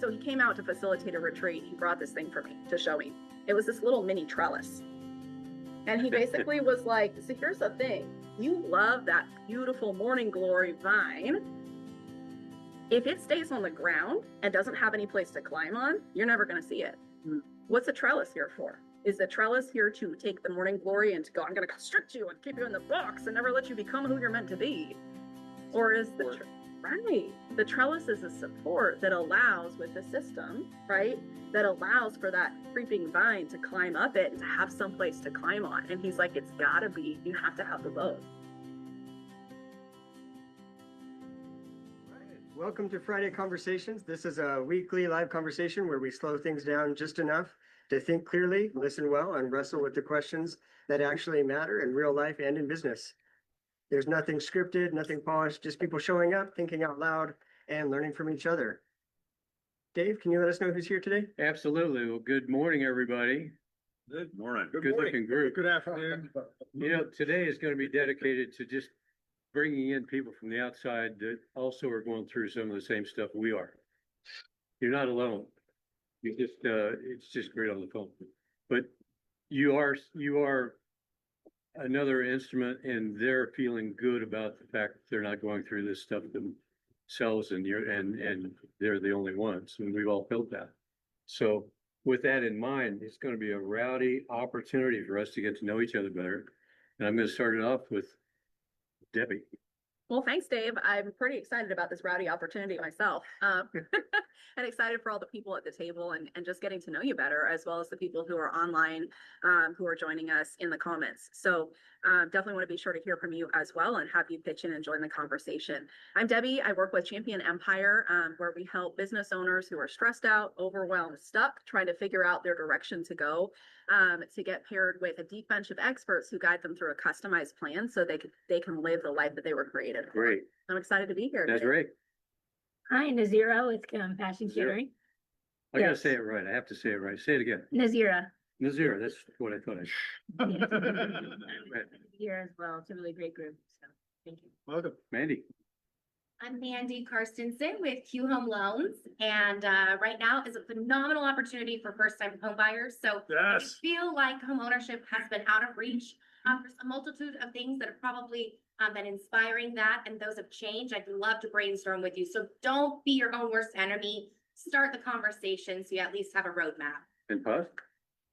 so he came out to facilitate a retreat. He brought this thing for me to show me. It was this little mini trellis. And he basically was like, so here's the thing. You love that beautiful morning glory vine. If it stays on the ground and doesn't have any place to climb on, you're never going to see it. What's the trellis here for? Is the trellis here to take the morning glory and to go, I'm going to constrict you and keep you in the box and never let you become who you're meant to be? Or is the the trellis is a support that allows with the system, right? That allows for that creeping vine to climb up it and to have some place to climb on. And he's like, it's gotta be, you have to have the both. Welcome to Friday Conversations. This is a weekly live conversation where we slow things down just enough to think clearly, listen well, and wrestle with the questions that actually matter in real life and in business. There's nothing scripted, nothing polished, just people showing up, thinking out loud, and learning from each other. Dave, can you let us know who's here today? Absolutely. Well, good morning, everybody. Good morning. Good looking group. Good afternoon. You know, today is going to be dedicated to just bringing in people from the outside that also are going through some of the same stuff we are. You're not alone. You just, it's just great on the phone. But you are another instrument in their feeling good about the fact that they're not going through this stuff themselves, and they're the only ones, and we've all felt that. So with that in mind, it's going to be a rowdy opportunity for us to get to know each other better. And I'm going to start it off with Debbie. Well, thanks, Dave. I'm pretty excited about this rowdy opportunity myself. And excited for all the people at the table and just getting to know you better, as well as the people who are online, who are joining us in the comments. So definitely want to be sure to hear from you as well and have you pitch in and join the conversation. I'm Debbie. I work with Champion Empire, where we help business owners who are stressed out, overwhelmed, stuck, trying to figure out their direction to go, to get paired with a deep bench of experts who guide them through a customized plan so they can live the life that they were created for. Great. I'm excited to be here. That's great. Hi, Nazira with Passion Catering. I gotta say it right. I have to say it right. Say it again. Nazira. Nazira. That's what I thought. Here as well. It's a really great group. So thank you. Welcome, Mandy. I'm Mandy Karstensen with Q Home Loans, and right now is a phenomenal opportunity for first-time home buyers. So Yes. if you feel like home ownership has been out of reach, there's a multitude of things that have probably been inspiring that, and those have changed. I'd love to brainstorm with you. So don't be your own worst enemy. Start the conversation so you at least have a roadmap. And Paz.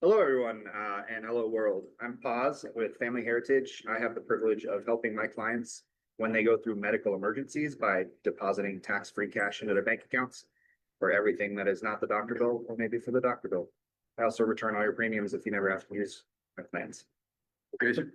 Hello, everyone, and hello, world. I'm Paz with Family Heritage. I have the privilege of helping my clients when they go through medical emergencies by depositing tax-free cash into their bank accounts for everything that is not the doctor bill or maybe for the doctor bill. I also return all your premiums if you never have to use my plans. Okay, sir.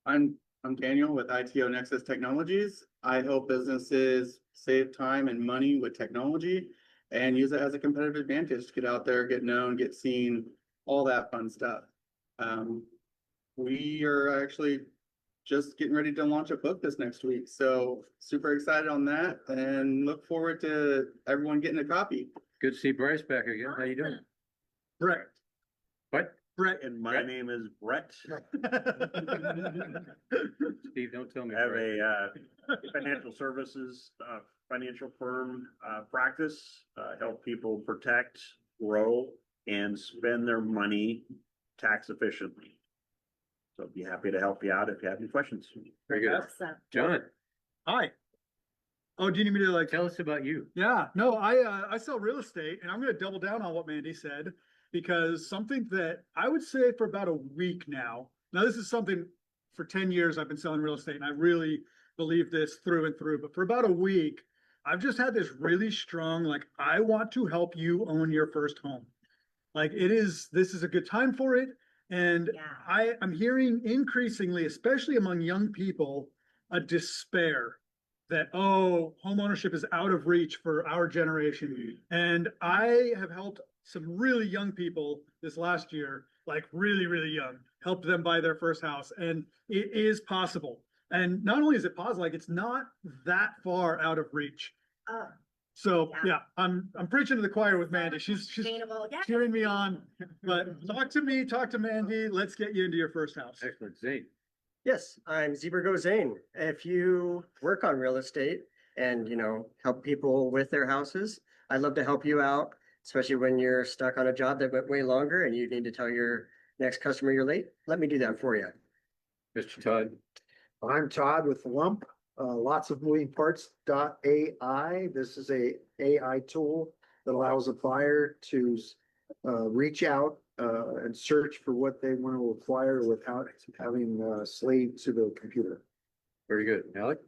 I'm Daniel with ITO Nexus Technologies. I help businesses save time and money with technology and use it as a competitive advantage to get out there, get known, get seen, all that fun stuff. We are actually just getting ready to launch a book this next week. So super excited on that and look forward to everyone getting a copy. Good to see Bryce back again. How you doing? Brett. What? Brett. And my Brett? name is Brett. Steve, don't tell me. I have Brett. a financial services, financial firm practice, help people protect, grow, and spend their money tax efficiently. So I'd be happy to help you out if you have any questions. Very good. Awesome. John, Hi. Oh, do you need me to tell us about you. Yeah, no, I sell real estate, and I'm going to double down on what Mandy said, because something that I would say for about a week now, this is something for 10 years I've been selling real estate, and I really believe this through and through, but for about a week, I've just had this really strong, like, I want to help you own your first home. Like this is a good time for it. And yeah. I'm hearing increasingly, especially among young people, a despair that, oh, home ownership is out of reach for our generation. And I have helped some really young people this last year, like really, really young, helped them buy their first house. And it is possible. And not only is it possible, like it's not that far out of reach. So yeah, I'm preaching to the choir with Mandy. She's cheering me on. But talk to Mandy. Let's get you into your first house. Excellent. Zane. Yes, I'm Zebra Zane. If you work on real estate and, help people with their houses, I'd love to help you out, especially when you're stuck on a job that went way longer and you need to tell your next customer you're late. Let me do that for you. Mr. Todd, I'm Todd with Lump, lots of moving parts AI. This is a AI tool that allows a buyer to reach out and search for what they want to acquire without having slave to the computer. very good. Alec?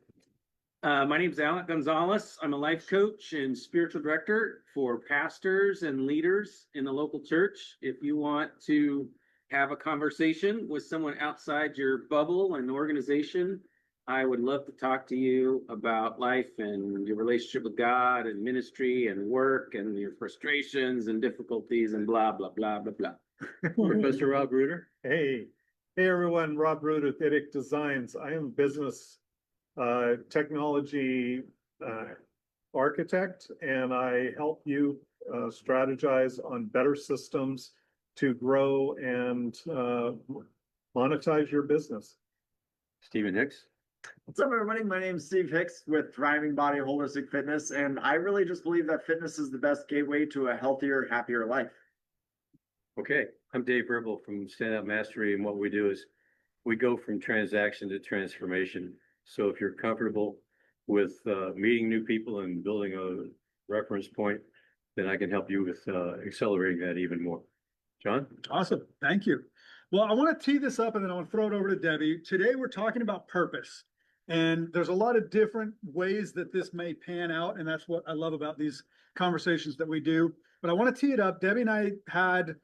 My name's Alec Gonzalez. I'm a life coach and spiritual director for pastors and leaders in the local church. If you want to have a conversation with someone outside your bubble and organization, I would love to talk to you about life and your relationship with God and ministry and work and your frustrations and difficulties and blah, blah, blah, blah, blah. Professor Rob Ruder? Hey everyone, Rob Root with IDIC Designs. I am business technology architect, and I help you strategize on better systems to grow and monetize your business. Stephen Hicks? What's up, everybody? My name is Steve Hicks with Thriving Body Holistic Fitness, and I really just believe that fitness is the best gateway to a healthier, happier life. Okay, I'm Dave Ribble from Standout Mastery, and what we do is we go from transaction to transformation. So if you're comfortable with meeting new people and building a reference point, then I can help you with accelerating that even more. John? Awesome. Thank you. Well, I want to tee this up and then I want to throw it over to Debbie. Today, we're talking about purpose. And there's a lot of different ways that this may pan out. And that's what I love about these conversations that we do. But I want to tee it up. Debbie and I had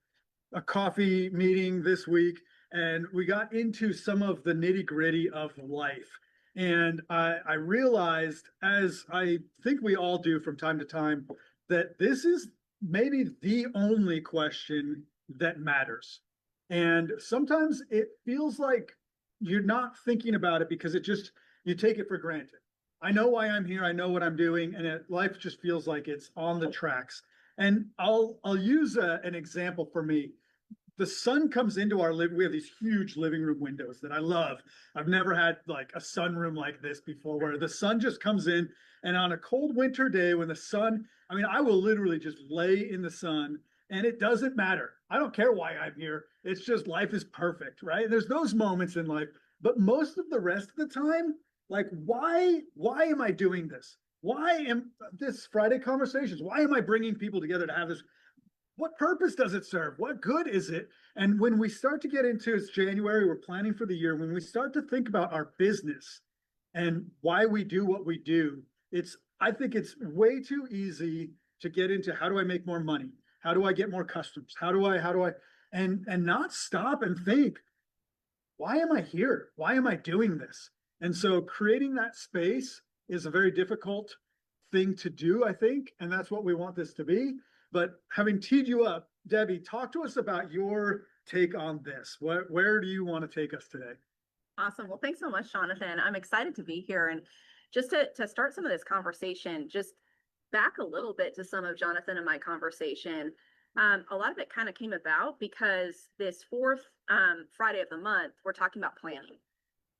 a coffee meeting this week, and we got into some of the nitty gritty of life. And I realized, as I think we all do from time to time, that this is maybe the only question that matters. And sometimes it feels like you're not thinking about it because you take it for granted. I know why I'm here. I know what I'm doing. And life just feels like it's on the tracks. And I'll use an example for me. The sun comes into our living. We have these huge living room windows that I love. I've never had like a sunroom like this before, where the sun just comes in, and on a cold winter day when the sun, I will literally just lay in the sun, and it doesn't matter. I don't care why I'm here. It's just life is perfect, right? There's those moments in life, but most of the rest of the time, like why am I doing this? Why am this Friday conversations? Why am I bringing people together to have this? What purpose does it serve? What good is it? And when we start to get into, it's January, we're planning for the year. When we start to think about our business and why we do what we do, I think it's way too easy to get into how do I make more money? How do I get more customers? How do I, and not stop and think, why am I here? Why am I doing this? And so creating that space is a very difficult thing to do, I think. And that's what we want this to be. But having teed you up, Debbie, talk to us about your take on this. Where do you want to take us today? Awesome. Well, thanks so much, Jonathan. I'm excited to be here. And just to start some of this conversation, just back a little bit to some of Jonathan and my conversation. A lot of it kind of came about because this fourth Friday of the month, we're talking about planning.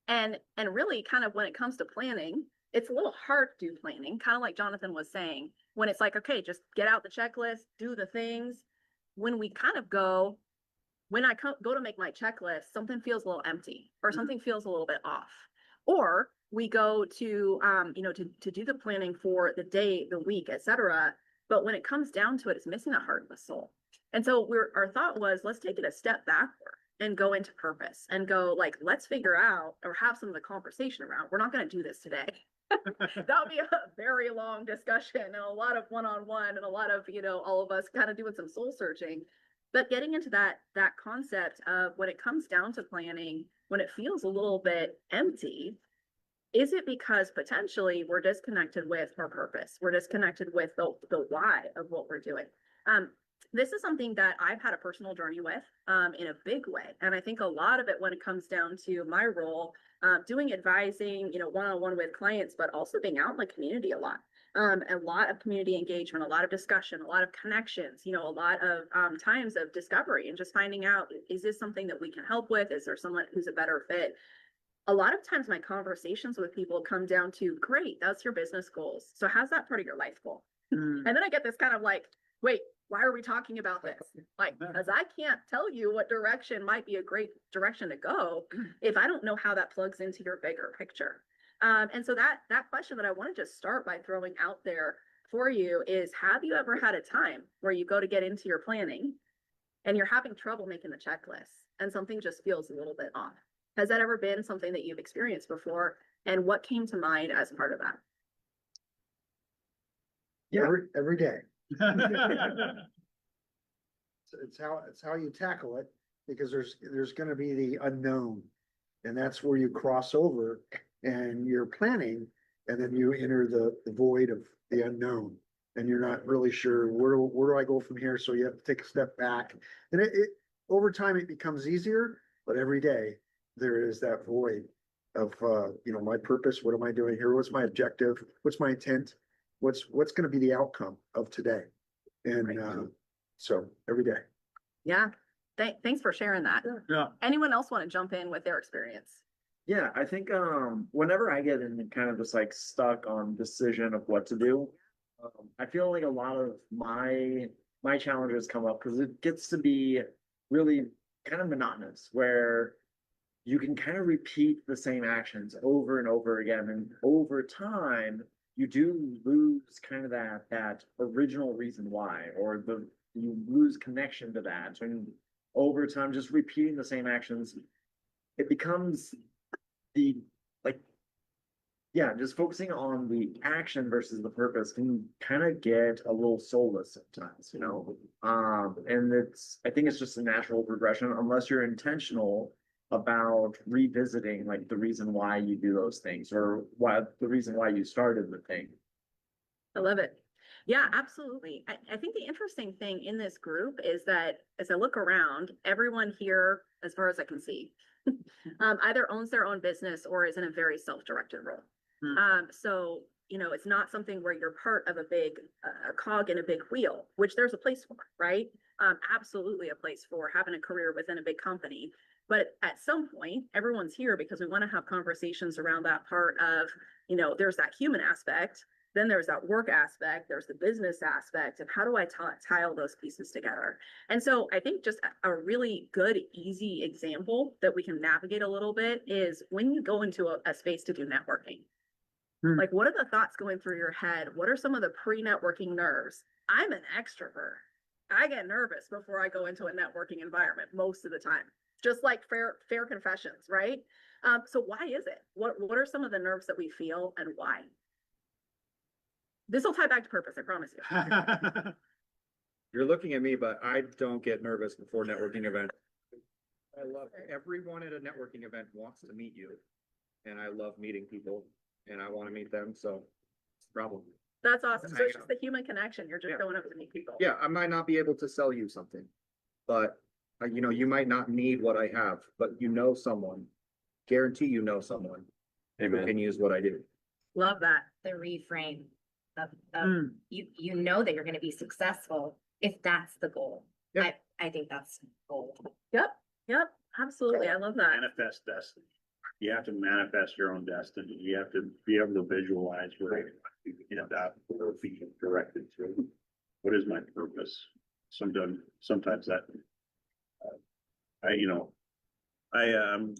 And really kind of when it comes to planning, it's a little hard to do planning, kind of like Jonathan was saying, when it's like, okay, just get out the checklist, do the things. When we kind of go, when I go to make my checklist, something feels a little empty or something feels a little bit off. Or we go to, to do the planning for the day, the week, etc. But when it comes down to it, it's missing the heart and the soul. And so our thought was, let's take it a step backward and go into purpose and go like, let's figure out or have some of the conversation around. We're not going to do this today. That'll be a very long discussion and a lot of one-on-one and a lot of, all of us kind of doing some soul searching. But getting into that concept of when it comes down to planning, when it feels a little bit empty, is it because potentially we're disconnected with our purpose? We're disconnected with the why of what we're doing. This is something that I've had a personal journey with in a big way. And I think a lot of it when it comes down to my role, doing advising, one-on-one with clients, but also being out in the community a lot of community engagement, a lot of discussion, a lot of connections, a lot of times of discovery and just finding out, is this something that we can help with? Is there someone who's a better fit? A lot of times my conversations with people come down to, great, that's your business goals. So how's that part of your life goal? And then I get this kind of like, wait, why are we talking about this? Like, because I can't tell you what direction might be a great direction to go if I don't know how that plugs into your bigger picture. And so that question that I want to just start by throwing out there for you is, have you ever had a time where you go to get into your planning and you're having trouble making the checklist and something just feels a little bit off? Has that ever been something that you've experienced before? And what came to mind as part of that? Yeah. Every day. It's how you tackle it, because there's gonna be the unknown. And that's where you cross over and you're planning, and then you enter the void of the unknown. And you're not really sure, where do I go from here? So you have to take a step back. And over time, it becomes easier, but every day there is that void of, my purpose. What am I doing here? What's my objective? What's my intent? What's gonna be the outcome of today? And, so every day. Yeah. Thanks for sharing that. Yeah. Anyone else want to jump in with their experience? Yeah, I think whenever I get in kind of just like stuck on decision of what to do, I feel like a lot of my challenges come up because it gets to be really kind of monotonous, where you can kind of repeat the same actions over and over again, and over time you do lose kind of that original reason why, or you lose connection to that. And over time, just repeating the same actions, it becomes just focusing on the action versus the purpose can kind of get a little soulless sometimes, and I think it's just a natural progression unless you're intentional about revisiting like the reason why you do those things, or the reason why you started the thing. I love it. Yeah, absolutely. I think the interesting thing in this group is that as I look around, everyone here, as far as I can see, either owns their own business or is in a very self-directed role. So, it's not something where you're part of a big cog in a big wheel, which there's a place for, right? Absolutely a place for having a career within a big company. But at some point, everyone's here because we want to have conversations around that part of, there's that human aspect, then there's that work aspect, there's the business aspect, and how do I tie all those pieces together? And so I think just a really good, easy example that we can navigate a little bit is when you go into a space to do networking. Like, what are the thoughts going through your head? What are some of the pre-networking nerves? I'm an extrovert. I get nervous before I go into a networking environment most of the time. Just like fair confessions, right? So why is it? What are some of the nerves that we feel, and why? This will tie back to purpose, I promise you. You're looking at me, but I don't get nervous before networking events. I love everyone at a networking event wants to meet you, and I love meeting people, and I want to meet them. So it's a problem. That's awesome. So it's just the human connection. You're just going up to meet people. Yeah, I might not be able to sell you something, but you might not need what I have, but someone, guarantee someone who can use what I do. Love that. The reframe of you know that you're going to be successful if that's the goal. Yep. I think that's gold. Yep. Absolutely. I love that. Manifest destiny. You have to manifest your own destiny. You have to be able to visualize where you end up, or be directed to. What is my purpose? Sometimes that I am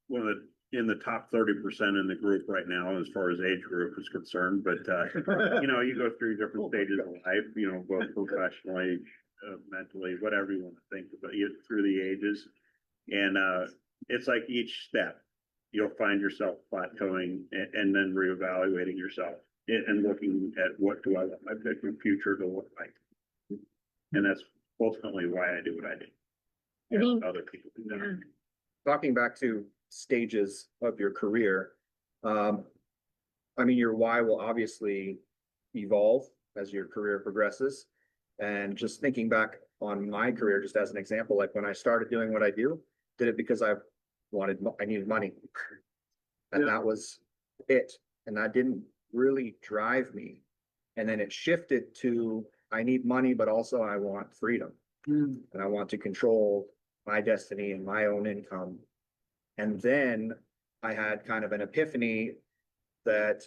one of in the top 30% in the group right now, as far as age group is concerned, but you go through different stages of life, both professionally, mentally, whatever you want to think about, through the ages. And it's like each step you'll find yourself plateauing and then reevaluating yourself and looking at what do I want my future to look like. And that's ultimately why I do what I do. Other people do that. Talking back to stages of your career, your why will obviously evolve as your career progresses. And just thinking back on my career, just as an example, like when I started doing what I do, did it because I needed money. And that was it. And that didn't really drive me. And then it shifted to, I need money, but also I want freedom. And I want to control my destiny and my own income. And then I had kind of an epiphany that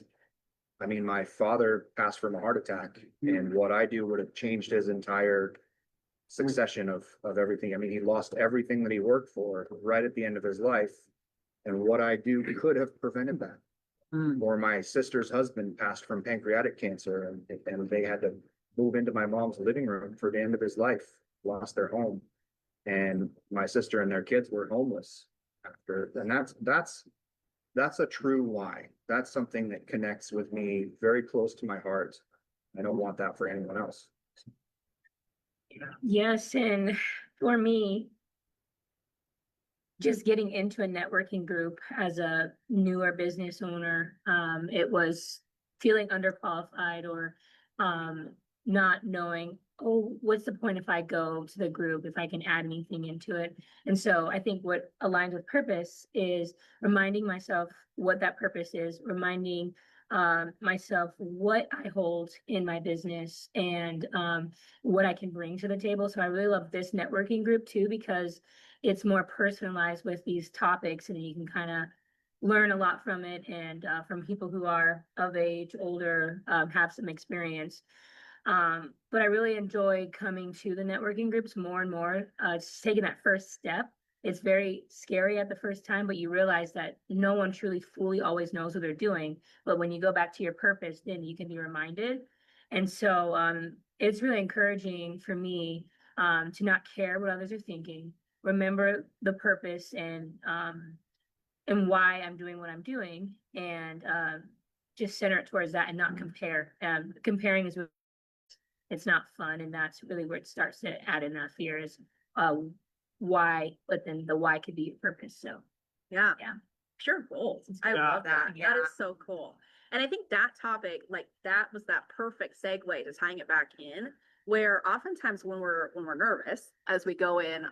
I mean, my father passed from a heart attack, and what I do would have changed his entire succession of everything. I mean, he lost everything that he worked for right at the end of his life. And what I do could have prevented that. Or my sister's husband passed from pancreatic cancer, and they had to move into my mom's living room for the end of his life, lost their home. And my sister and their kids were homeless after, and that's a true why. That's something that connects with me very close to my heart. I don't want that for anyone else. Yes, and for me, just getting into a networking group as a newer business owner, it was feeling underqualified or not knowing, oh, what's the point if I go to the group, if I can add anything into it. And so I think what aligns with purpose is reminding myself what that purpose is, reminding myself what I hold in my business and what I can bring to the table. So I really love this networking group too, because it's more personalized with these topics and you can kind of learn a lot from it and from people who are of age, older, have some experience. But I really enjoy coming to the networking groups more and more, just taking that first step. It's very scary at the first time, but you realize that no one truly fully always knows what they're doing. But when you go back to your purpose, then you can be reminded. And so it's really encouraging for me to not care what others are thinking, remember the purpose and why I'm doing what I'm doing, and just center it towards that and not compare. Comparing is it's not fun, and that's really where it starts to add in that fear is why, but then the why could be your purpose. So Yeah. yeah. Pure gold. I Yeah. love that. Yeah. That is so cool. And I think that topic, like that was that perfect segue to tying it back in, where oftentimes when we're nervous as we go in,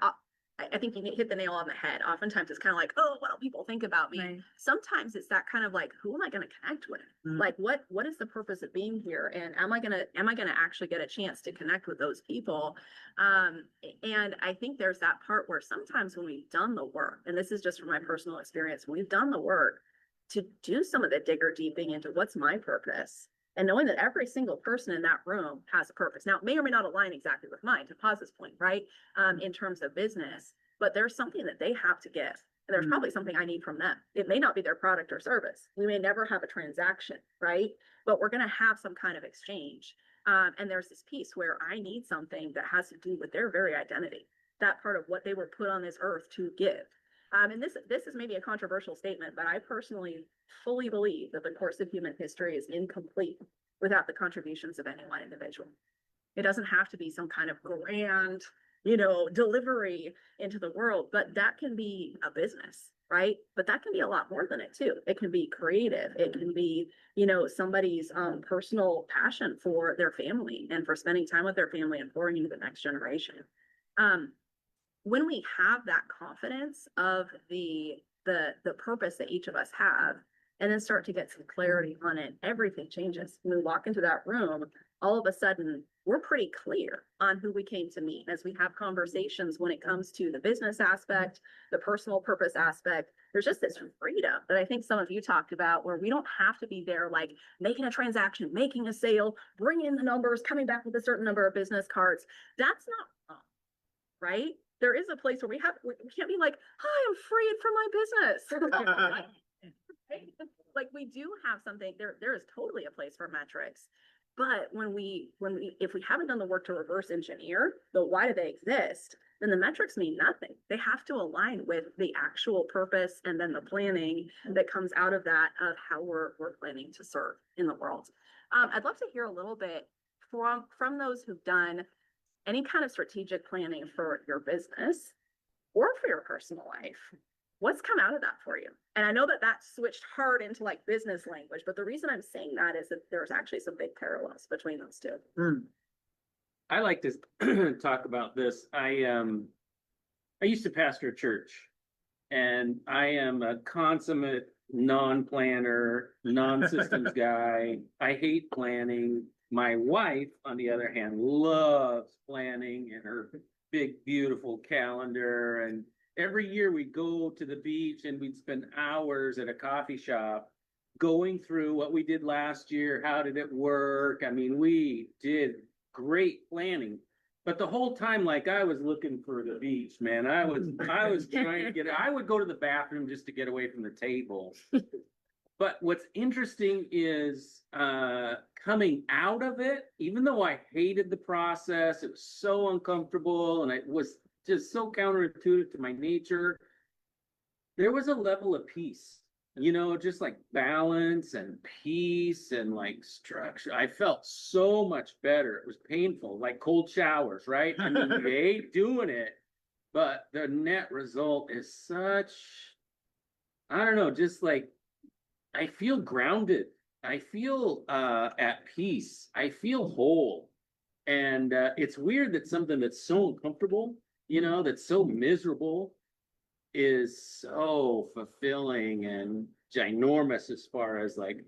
I think you hit the nail on the head. Oftentimes it's kind of like, oh, what do people think about me? Right. Sometimes it's that kind of like, who am I going to connect with? Like, what is the purpose of being here? And am I gonna actually get a chance to connect with those people? And I think there's that part where sometimes when we've done the work, and this is just from my personal experience, when we've done the work to do some of the digger deeping into what's my purpose, and knowing that every single person in that room has a purpose. Now, it may or may not align exactly with mine, to pause this point, right? In terms of business, but there's something that they have to give. And there's probably something I need from them. It may not be their product or service. We may never have a transaction, right? But we're going to have some kind of exchange. And there's this piece where I need something that has to do with their very identity, that part of what they were put on this earth to give. And this is maybe a controversial statement, but I personally fully believe that the course of human history is incomplete without the contributions of any one individual. It doesn't have to be some kind of grand, delivery into the world, but that can be a business, right? But that can be a lot more than it too. It can be creative. It can be, somebody's personal passion for their family and for spending time with their family and pouring into the next generation. When we have that confidence of the purpose that each of us have, and then start to get some clarity on it, everything changes. When we walk into that room, all of a sudden, we're pretty clear on who we came to meet. As we have conversations when it comes to the business aspect, the personal purpose aspect, there's just this freedom that I think some of you talked about, where we don't have to be there like making a transaction, making a sale, bringing in the numbers, coming back with a certain number of business cards. That's not wrong, right? There is a place where we can't be like, hi, I'm freed from my business. Like we do have something there is totally a place for metrics, but if we haven't done the work to reverse engineer the why do they exist, then the metrics mean nothing. They have to align with the actual purpose and then the planning that comes out of that, of how we're planning to serve in the world. I'd love to hear a little bit from those who've done any kind of strategic planning for your business or for your personal life. What's come out of that for you? And I know that switched hard into like business language, but the reason I'm saying that is that there's actually some big parallels between those two. I like to talk about this. I used to pastor a church, and I am a consummate non-planner, non-systems guy. I hate planning. My wife, on the other hand, loves planning and her big, beautiful calendar. And every year we'd go to the beach and we'd spend hours at a coffee shop going through what we did last year. How did it work? I mean, we did great planning. But the whole time, like I was looking for the beach, man. I was trying to I would go to the bathroom just to get away from the table. But what's interesting is coming out of it, even though I hated the process, it was so uncomfortable and it was just so counterintuitive to my nature. There was a level of peace, just like balance and peace and like structure. I felt so much better. It was painful, like cold showers, right? I mean, you hate doing it, but the net result is such, I don't know, just like I feel grounded. I feel at peace. I feel whole. And it's weird that something that's so uncomfortable, that's so miserable is so fulfilling and ginormous as far as like,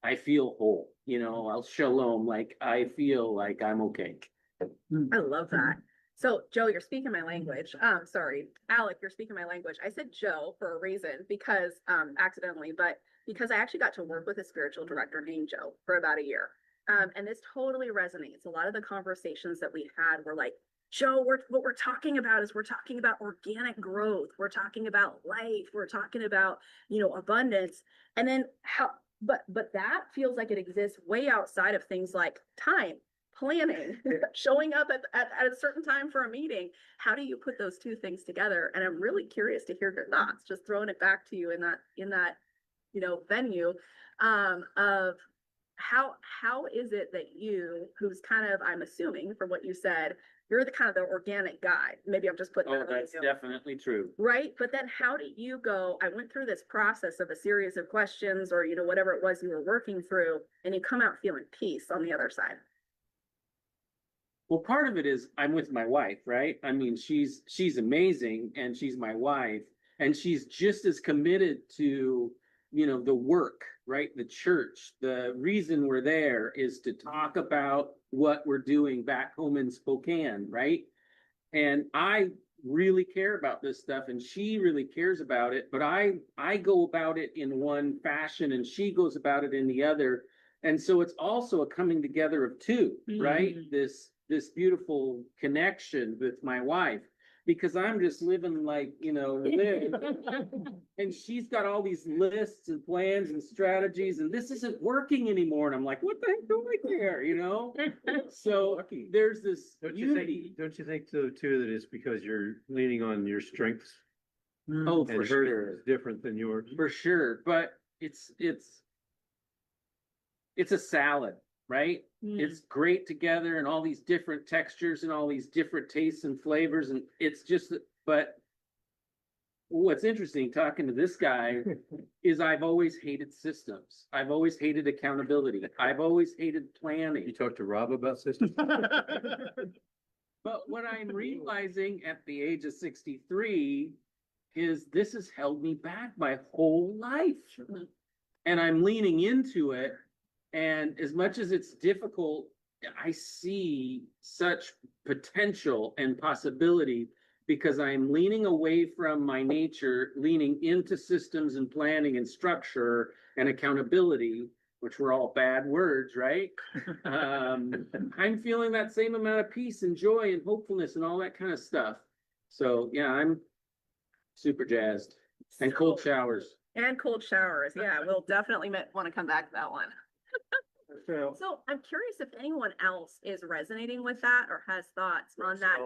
I feel whole, I'll shalom, like I feel like I'm okay. I love that. So Joe, you're speaking my language. Sorry, Alec, you're speaking my language. I said Joe for a reason because accidentally, but because I actually got to work with a spiritual director named Joe for about a year. And this totally resonates. A lot of the conversations that we had were like, Joe, what we're talking about is we're talking about organic growth. We're talking about life. We're talking about, abundance. And then but that feels like it exists way outside of things like time, planning, showing up at a certain time for a meeting. How do you put those two things together? And I'm really curious to hear your thoughts, just throwing it back to you in that venue of how is it that you, who's kind of, I'm assuming from what you said, you're the kind of the organic guy. Maybe I'm just putting that on that's you. definitely true. Right. But then how do you go, I went through this process of a series of questions or, whatever it was you were working through, and you come out feeling peace on the other side. Well, part of it is I'm with my wife, right? I mean, she's amazing and she's my wife and she's just as committed to, the work, right? The church. The reason we're there is to talk about what we're doing back home in Spokane, right? And I really care about this stuff and she really cares about it, but I go about it in one fashion and she goes about it in the other. And so it's also a coming together of two, right? This beautiful connection with my wife, because I'm just living like, live. And she's got all these lists and plans and strategies, and this isn't working anymore. And I'm like, what the heck do I care, So there's this unity. Don't you think so too, that it's because you're leaning on your strengths? Oh, And for hers sure. is different than yours. For sure. But it's a salad, right? It's great together and all these different textures and all these different tastes and flavors. And it's just, but what's interesting talking to this guy is I've always hated systems. I've always hated accountability. I've always hated planning. You talked to Rob about systems? But what I'm realizing at the age of 63 is this has held me back my whole life. And I'm leaning into it. And as much as it's difficult, I see such potential and possibility because I'm leaning away from my nature, leaning into systems and planning and structure and accountability, which were all bad words, right? I'm feeling that same amount of peace and joy and hopefulness and all that kind of stuff. So yeah, I'm super jazzed. And cold showers. And cold showers. Yeah, we'll definitely want to come back to that one. So I'm curious if anyone else is resonating with that or has thoughts on that.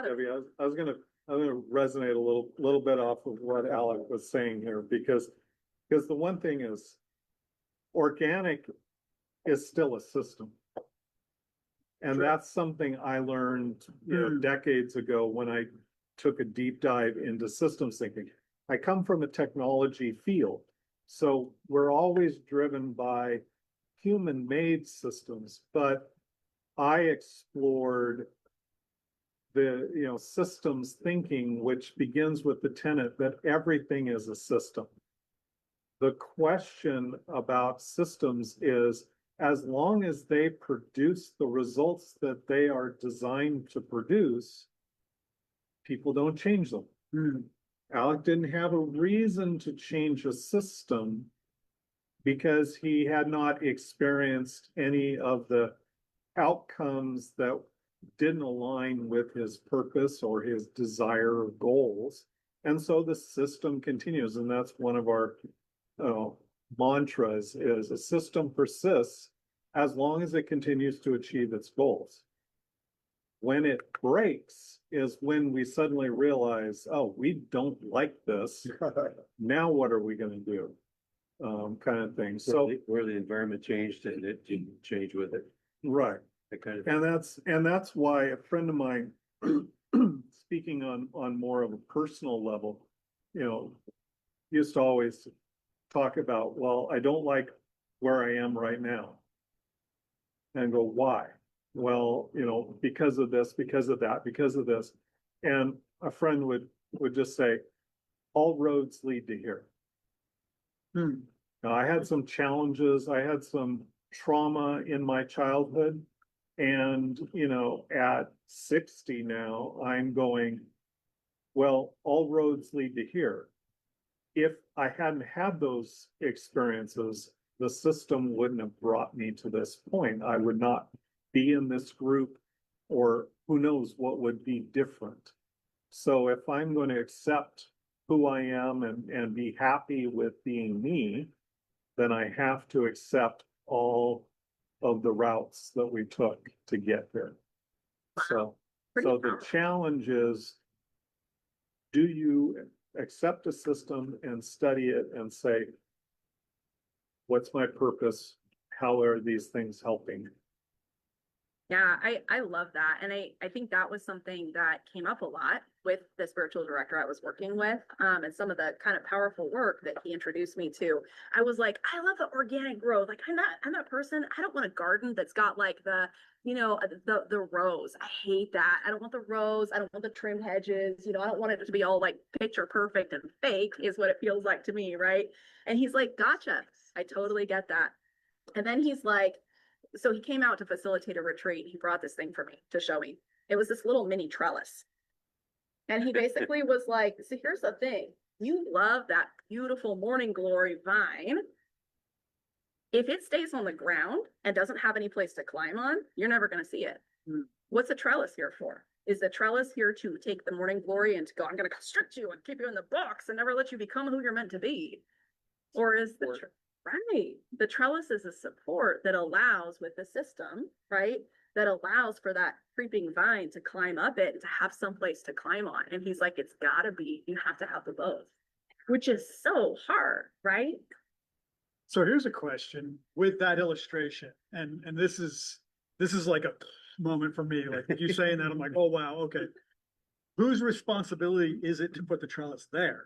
Debbie, I was gonna resonate a little bit off of what Alec was saying here, because the one thing is organic is still a system. And that's something I learned, decades ago when I took a deep dive into systems thinking. I come from a technology field, so we're always driven by human-made systems, but I explored the, systems thinking, which begins with the tenet that everything is a system. The question about systems is, as long as they produce the results that they are designed to produce, people don't change them. Alec didn't have a reason to change a system because he had not experienced any of the outcomes that didn't align with his purpose or his desire or goals. And so the system continues, and that's one of our mantras is a system persists as long as it continues to achieve its goals. When it breaks is when we suddenly realize, oh, we don't like this. Now what are we going to do? Kind of thing. So where the environment changed and it didn't change with it. right. That kind of. And that's why a friend of mine, speaking on more of a personal level, used to always talk about, well, I don't like where I am right now. And go, why? Well, because of this, because of that, because of this. And a friend would just say, all roads lead to here. Now, I had some challenges. I had some trauma in my childhood. And, at 60 now, I'm going, well, all roads lead to here. If I hadn't had those experiences, the system wouldn't have brought me to this point. I would not be in this group, or who knows what would be different. So if I'm going to accept who I am and be happy with being me, then I have to accept all of the routes that we took to get there. So the challenge is, do you accept a system and study it and say, what's my purpose? How are these things helping? Yeah, I love that. And I think that was something that came up a lot with the spiritual director I was working with, and some of the kind of powerful work that he introduced me to. I was like, I love the organic growth. Like I'm that person. I don't want a garden that's got like the rows. I hate that. I don't want the rows. I don't want the trimmed hedges. I don't want it to be all like picture perfect and fake is what it feels like to me. Right. And he's like, gotcha. I totally get that. And then he's like, so he came out to facilitate a retreat. He brought this thing for me to show me. It was this little mini trellis. And he basically was like, so here's the thing. You love that beautiful morning glory vine. If it stays on the ground and doesn't have any place to climb on, you're never going to see it. What's a trellis here for? Is the trellis here to take the morning glory and to go, I'm going to constrict you and keep you in the box and never let you become who you're meant to be? Or is the right. The trellis is a support that allows with the system, right? That allows for that creeping vine to climb up it and to have some place to climb on. And he's like, it's gotta be, you have to have the both, which is so hard, right? So here's a question with that illustration. And this is like a moment for me. Like you saying that, I'm like, oh wow, okay. Whose responsibility is it to put the trellis there?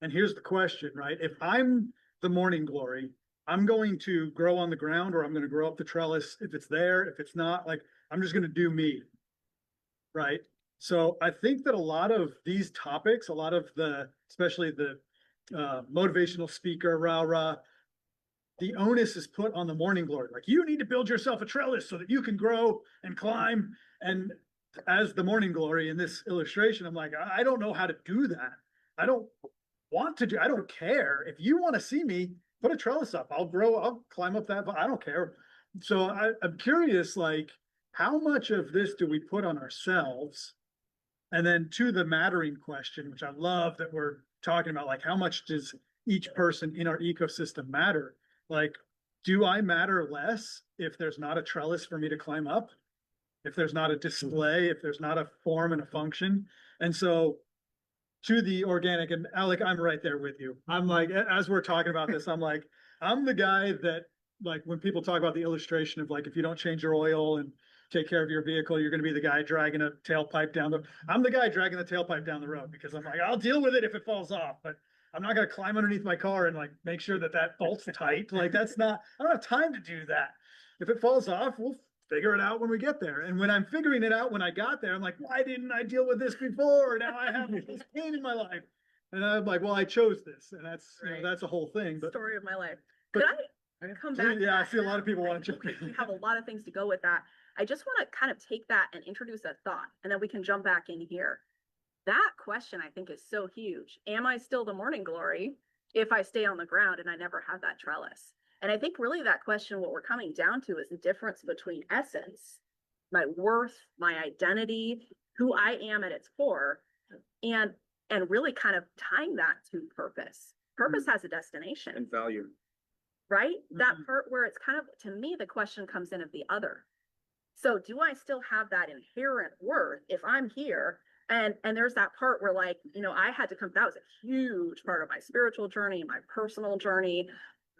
And here's the question, right? If I'm the morning glory, I'm going to grow on the ground, or I'm going to grow up the trellis if it's there. If it's not, like, I'm just going to do me. Right. So I think that a lot of these topics, a lot of especially the motivational speaker, rah, the onus is put on the morning glory. Like, you need to build yourself a trellis so that you can grow and climb. And as the morning glory in this illustration, I'm like, I don't know how to do that. I don't care. If you want to see me, put a trellis up. I'll climb up that, but I don't care. So I'm curious, like, how much of this do we put on ourselves? And then to the mattering question, which I love that we're talking about, like, how much does each person in our ecosystem matter? Like, do I matter less if there's not a trellis for me to climb up? If there's not a display, if there's not a form and a function? And so to the organic, and Alec, I'm right there with you. I'm like, as we're talking about this, I'm like, I'm the guy that, like, when people talk about the illustration of, like, if you don't change your oil and take care of your vehicle, you're going to be the guy dragging a tailpipe I'm the guy dragging the tailpipe down the road, because I'm like, I'll deal with it if it falls off, but I'm not going to climb underneath my car and, like, make sure that bolt's tight. Like, I don't have time to do that. If it falls off, we'll figure it out when we get there. And when I'm figuring it out when I got there, I'm like, why didn't I deal with this before? Now I have this pain in my life. And I'm like, well, I chose this. And that's, that's a whole thing. But story of my life. Could I come back? Yeah, I see a lot of people want to jump in. We have a lot of things to go with that. I just want to kind of take that and introduce a thought, and then we can jump back in here. That question, I think, is so huge. Am I still the morning glory if I stay on the ground and I never have that trellis? And I think really that question, what we're coming down to is the difference between essence, my worth, my identity, who I am at its core, and really kind of tying that to purpose. Purpose has a destination, And value. right? That part where it's kind of, to me, the question comes in of the other. So do I still have that inherent worth if I'm here? And there's that part where, like, you know, I had to come, that was a huge part of my spiritual journey, my personal journey.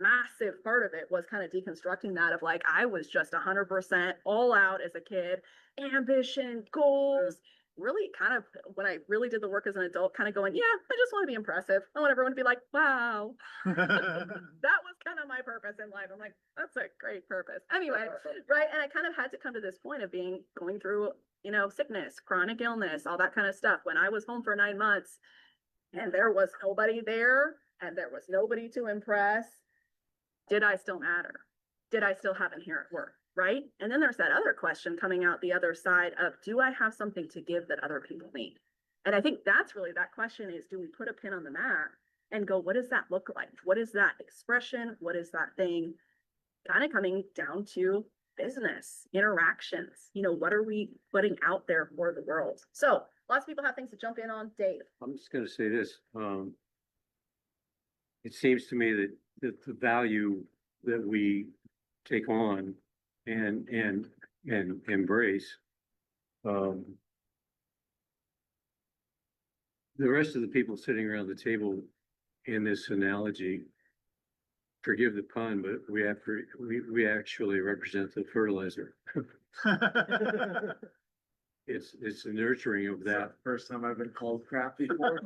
Massive part of it was kind of deconstructing that of like, I was just 100% all out as a kid, ambition, goals, really kind of when I really did the work as an adult, kind of going, yeah, I just want to be impressive. I want everyone to be like, wow. That was kind of my purpose in life. I'm like, that's a great purpose. Anyway, right. And I kind of had to come to this point of going through, you know, sickness, chronic illness, all that kind of stuff. When I was home for 9 months and there was nobody there and there was nobody to impress, did I still matter? Did I still have inherent worth? Right. And then there's that other question coming out the other side of, do I have something to give that other people need? And I think that's really that question is, do we put a pin on the map and go, what does that look like? What is that expression? What is that thing? Kind of coming down to business interactions. You know, what are we putting out there for the world? So lots of people have things to jump in on. Dave. I'm just gonna say this, it seems to me that the value that we take on and embrace, the rest of the people sitting around the table in this analogy, forgive the pun, but we actually represent the fertilizer. It's the nurturing of that. First time I've been called crap before.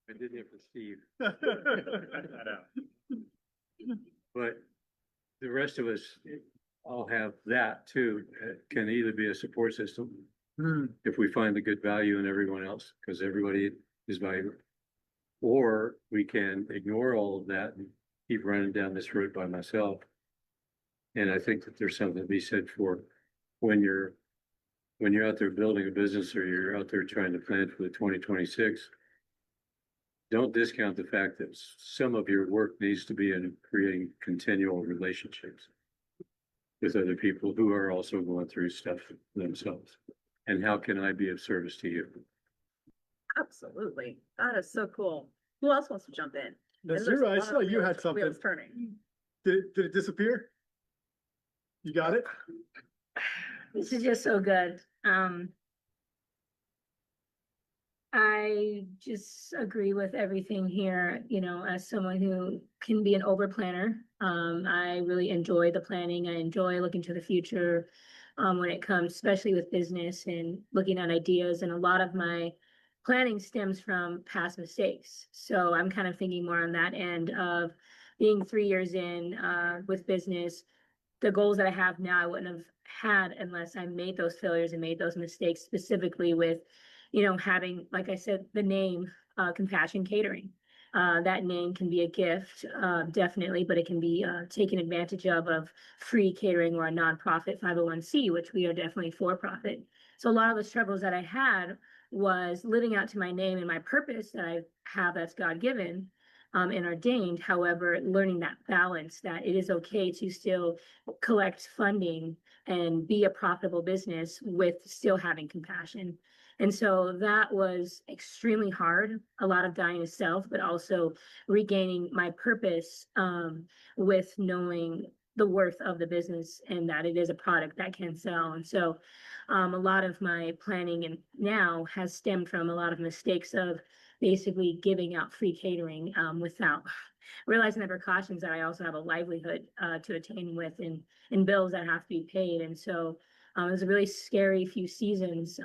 I did it for Steve. But the rest of us all have that too. It can either be a support system if we find the good value in everyone else, because everybody is valuable, or we can ignore all of that and keep running down this road by myself. And I think that there's something to be said for when you're out there building a business or you're out there trying to plan for the 2026. Don't discount the fact that some of your work needs to be in creating continual relationships with other people who are also going through stuff themselves. And how can I be of service to you? Absolutely. That is so cool. Who else wants to jump in? Nazira, I saw you had something. Wheels turning. Did it disappear? You got it? This is just so good. I just agree with everything here, you know, as someone who can be an over planner. I really enjoy the planning. I enjoy looking to the future when it comes, especially with business and looking at ideas. And a lot of my planning stems from past mistakes. So I'm kind of thinking more on that end of being 3 years in with business. The goals that I have now, I wouldn't have had unless I made those failures and made those mistakes, specifically with, you know, having, like I said, the name Compassion Catering. That name can be a gift, definitely, but it can be taken advantage of free catering or a nonprofit 501c, which we are definitely for profit. So a lot of the struggles that I had was living out to my name and my purpose that I have that's God-given and ordained. However, learning that balance, that it is okay to still collect funding and be a profitable business with still having compassion. And so that was extremely hard, a lot of dying to self, but also regaining my purpose with knowing the worth of the business and that it is a product that can sell. And so a lot of my planning and now has stemmed from a lot of mistakes of basically giving out free catering without realizing the precautions that I also have a livelihood to attain with and bills that have to be paid. And so it was a really scary few seasons,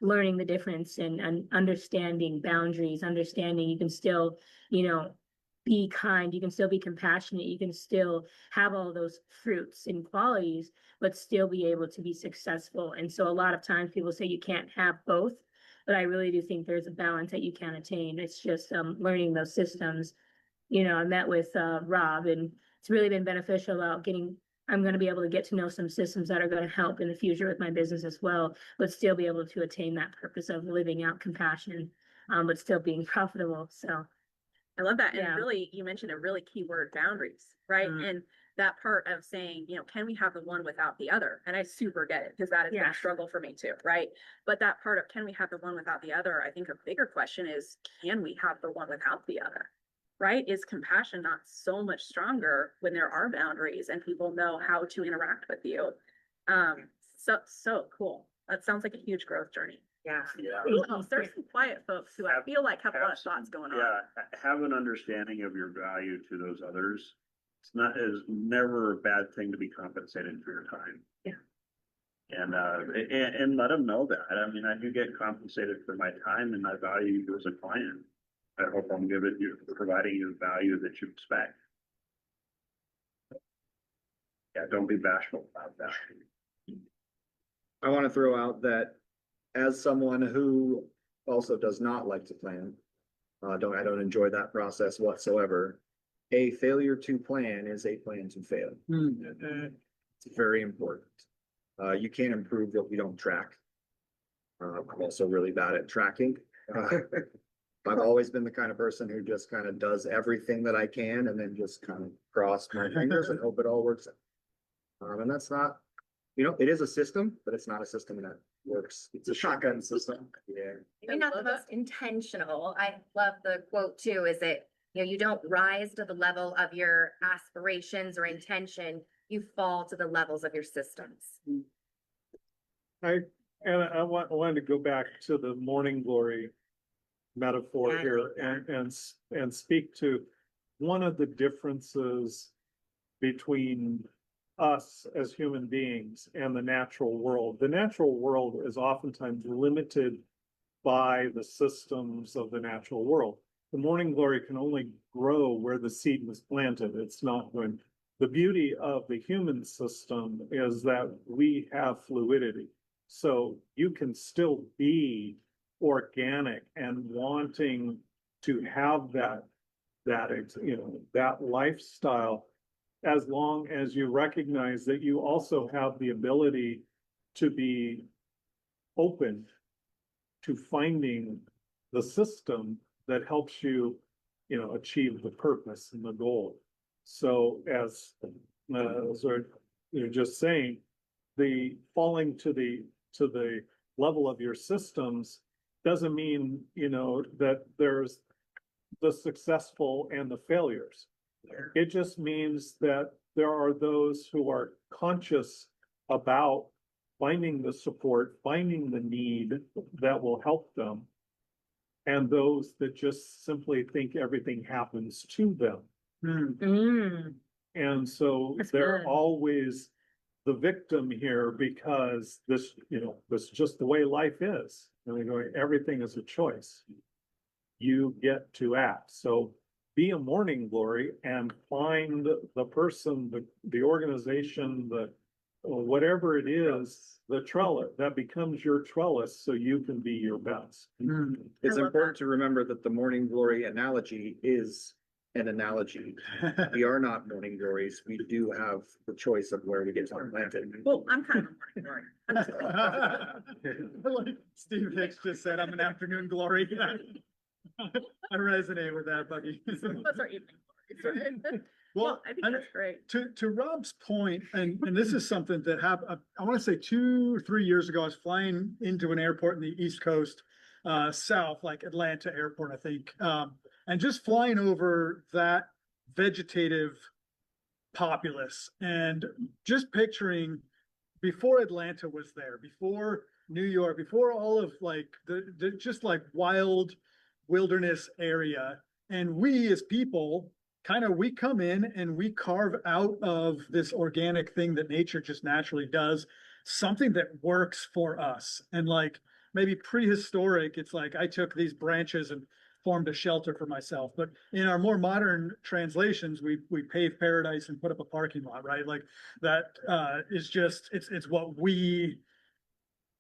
learning the difference and understanding boundaries, understanding you can still, you know, be kind, you can still be compassionate, you can still have all those fruits and qualities, but still be able to be successful. And so a lot of times people say you can't have both, but I really do think there's a balance that you can attain. It's just learning those systems. You know, I met with Rob, and it's really been beneficial about I'm going to be able to get to know some systems that are going to help in the future with my business as well, but still be able to attain that purpose of living out compassion, but still being profitable. So I love that. Yeah. And really, you mentioned a really key word, boundaries, right? Mm. And that part of saying, can we have the one without the other? And I super get it because that has been Yeah. a struggle for me too, right? But that part of can we have the one without the other? I think a bigger question is, can we have the one without the other? Right? Is compassion not so much stronger when there are boundaries and people know how to interact with you? So cool. That sounds like a huge growth journey. Yeah. There's some quiet folks who I feel like have a lot of thoughts going on. Yeah, have an understanding of your value to those others. It's never a bad thing to be compensated for your time. Yeah. And let them know that. I mean, I do get compensated for my time and my value you as a client. I hope I'm providing you the value that you expect. Yeah, don't be bashful about that. I want to throw out that as someone who also does not like to plan, I don't enjoy that process whatsoever. A failure to plan is a plan to fail. It's very important. You can't improve what you don't track. I'm also really bad at tracking. I've always been the kind of person who just kind of does everything that I can and then just kind of cross my fingers and hope it all works out. And that's not, it is a system, but it's not a system that works. It's a shotgun system. Yeah. Maybe not the most intentional. I love the quote too, is it, you don't rise to the level of your aspirations or intention, you fall to the levels of your systems. I wanted to go back to the morning glory metaphor Yeah, I here like and speak to one of the differences between us as human beings and the natural world. The natural world is oftentimes limited by the systems of the natural world. The morning glory can only grow where the seed was planted. It's not going. The beauty of the human system is that we have fluidity. So you can still be organic and wanting to have that lifestyle, as long as you recognize that you also have the ability to be open to finding the system that helps you, achieve the purpose and the goal. So as you're just saying, the falling to the level of your systems doesn't mean, that there's the successful and the failures. It just means that there are those who are conscious about finding the support, finding the need that will help them, and those that just simply think everything happens to them. And so they're always the victim here because this is just the way life is. And they're going, everything is a choice. You get to act. So be a morning glory and find the person, the organization, whatever it is, the trellis that becomes your trellis so you can be your best. It's important to remember that the morning glory analogy is an analogy. We are not morning glories. We do have the choice of where we get planted. Well, I'm kind of a morning glory. Like Steve Hicks just said, I'm an afternoon glory. I resonate with that, buddy. Those are evening glories. Well, I think that's great. To Rob's point, and this is something that happened, I want to say 2 or 3 years ago, I was flying into an airport in the East Coast, south, like Atlanta airport, I think. And just flying over that vegetative populace and just picturing before Atlanta was there, before New York, before all of like the just like wild wilderness area. And we as people we come in and we carve out of this organic thing that nature just naturally does, something that works for us. And like maybe prehistoric, it's like I took these branches and formed a shelter for myself. But in our more modern translations, we pave paradise and put up a parking lot, right? Like that is just, it's what we,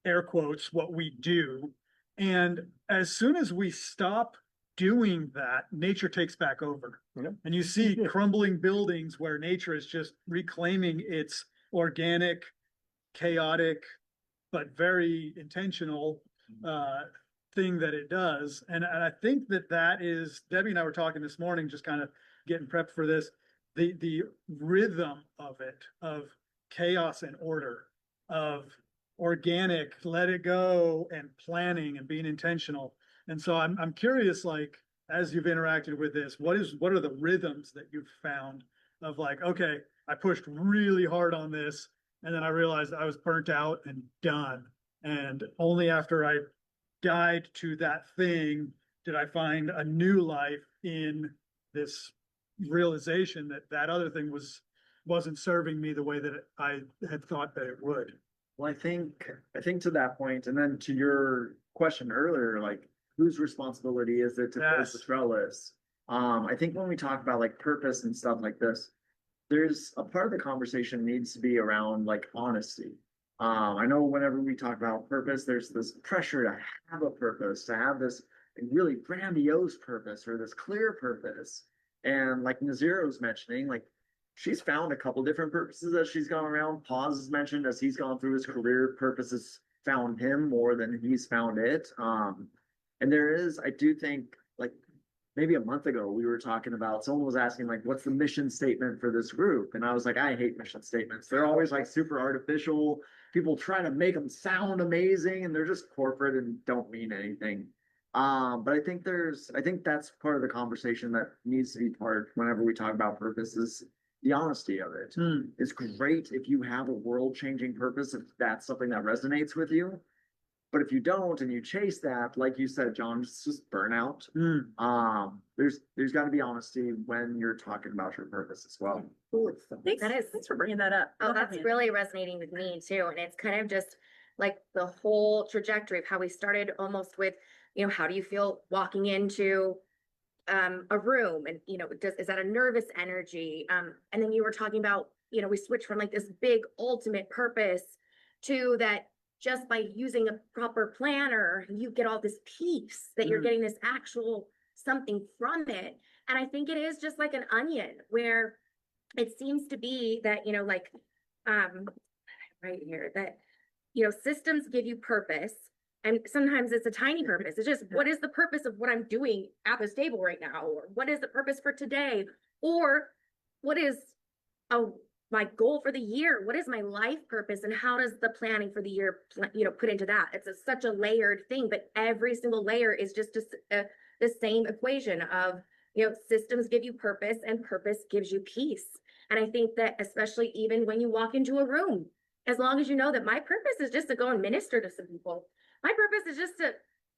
air quotes, what we do. And as soon as we stop doing that, nature takes back over. Yeah. And you see crumbling buildings where nature is just reclaiming its organic, chaotic, but very intentional thing that it does. And I think that that is, Debbie and I were talking this morning, just kind of getting prepped for this, the rhythm of it, of chaos and order, of organic, let it go, and planning and being intentional. And so I'm curious, like, as you've interacted with this, what are the rhythms that you've found of like, okay, I pushed really hard on this, and then I realized I was burnt out and done. And only after I died to that thing did I find a new life in this realization that that other thing wasn't serving me the way that I had thought that it would. Well, I think to that point, and then to your question earlier, like, whose responsibility is it to post the trellis? I think when we talk about like purpose and stuff like this, there's a part of the conversation needs to be around like honesty. I know whenever we talk about purpose, there's this pressure to have a purpose, to have this really grandiose purpose or this clear purpose. And like Naziro's mentioning, like, she's found a couple different purposes as she's gone around. Paz has mentioned as he's gone through his career, purposes found him more than he's found it. And there is, I do think, like maybe a month ago, we were talking about, someone was asking like, what's the mission statement for this group? And I was like, I hate mission statements. They're always like super artificial. People try to make them sound amazing and they're just corporate and don't mean anything. But I think that's part of the conversation that needs to be part whenever we talk about purpose is the honesty of it. It's great if you have a world-changing purpose, if that's something that resonates with you. But if you don't and you chase that, like you said, John, it's just burnout. There's got to be honesty when you're talking about your purpose as well. Thanks for bringing that up. Oh, that's really resonating with me too. And it's kind of just like the whole trajectory of how we started almost with, how do you feel walking into a room, and is that a nervous energy? And then you were talking about, we switched from like this big ultimate purpose to that just by using a proper planner, you get all this peace that you're getting this actual something from it. And I think it is just like an onion where it seems to be that, right here, that, systems give you purpose. And sometimes it's a tiny purpose. It's just, what is the purpose of what I'm doing at this table right now? Or what is the purpose for today? Or what is my goal for the year? What is my life purpose? And how does the planning for the year, put into that? It's such a layered thing, but every single layer is just the same equation of, systems give you purpose and purpose gives you peace. And I think that especially even when you walk into a room, as long as you know that my purpose is just to go and minister to some people, my purpose is just to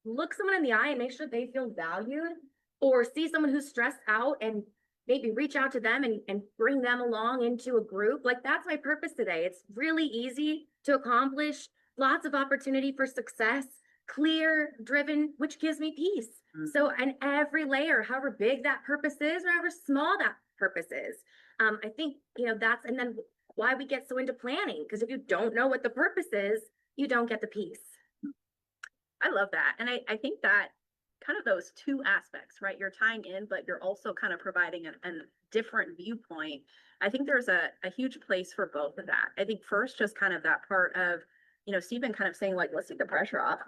look someone in the eye and make sure they feel valued, or see someone who's stressed out and maybe reach out to them and bring them along into a group. Like, that's my purpose today. It's really easy to accomplish, lots of opportunity for success, clear, driven, which gives me peace. So, and every layer, however big that purpose is, or however small that purpose is, I think, that's, and then why we get so into planning, because if you don't know what the purpose is, you don't get the peace. I love that. And I think that kind of those two aspects, right? You're tying in, but you're also kind of providing a different viewpoint. I think there's a huge place for both of that. I think first, just kind of that part of, Stephen kind of saying like, let's take the pressure off.